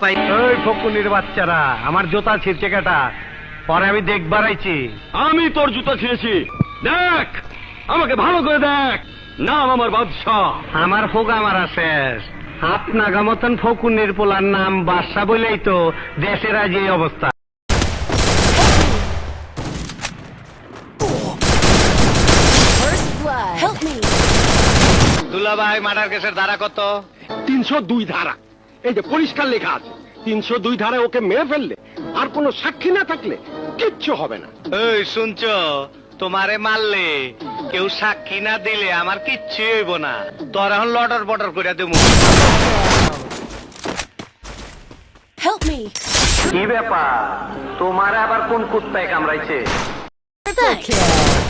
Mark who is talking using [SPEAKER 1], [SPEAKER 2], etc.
[SPEAKER 1] ওই ফকুনির বাচ্চারা আমার জুতা ছিঁড়ছে কেটা, পরে আমি দেখবার আইছি।
[SPEAKER 2] আমি তোর জুতা ছিঁড়েছি, দেখ আমাকে ভালো করে দেখ। নাম আমার বাদশাহ।
[SPEAKER 1] আমার ফোগা মারা শেষ। আপনাগা মতন ফকুনির পোলার নাম বাদশা বলেই তো দেশের আজ এই অবস্থা।
[SPEAKER 3] First blood. Help me.
[SPEAKER 1] দুলাভাই মার্ডার কেসের ধারা কত?
[SPEAKER 2] 302 ধারা। এই যে পরিষ্কার লেখা আছে 302 ধারায় ওকে মেরে ফেললে আর কোনো সাক্ষী না থাকলে কিচ্ছু হবে না।
[SPEAKER 1] এই শুনছো, তোমারে মারলে কেউ সাক্ষী না দিলে আমার কিচ্ছু হইব না। তোর এখন লটর বটর করে দেবো।
[SPEAKER 3] Help me.
[SPEAKER 1] কি ব্যাপার, তোমার আবার কোন কুত্তায় কামড়াইছে?
[SPEAKER 3] Triple kill.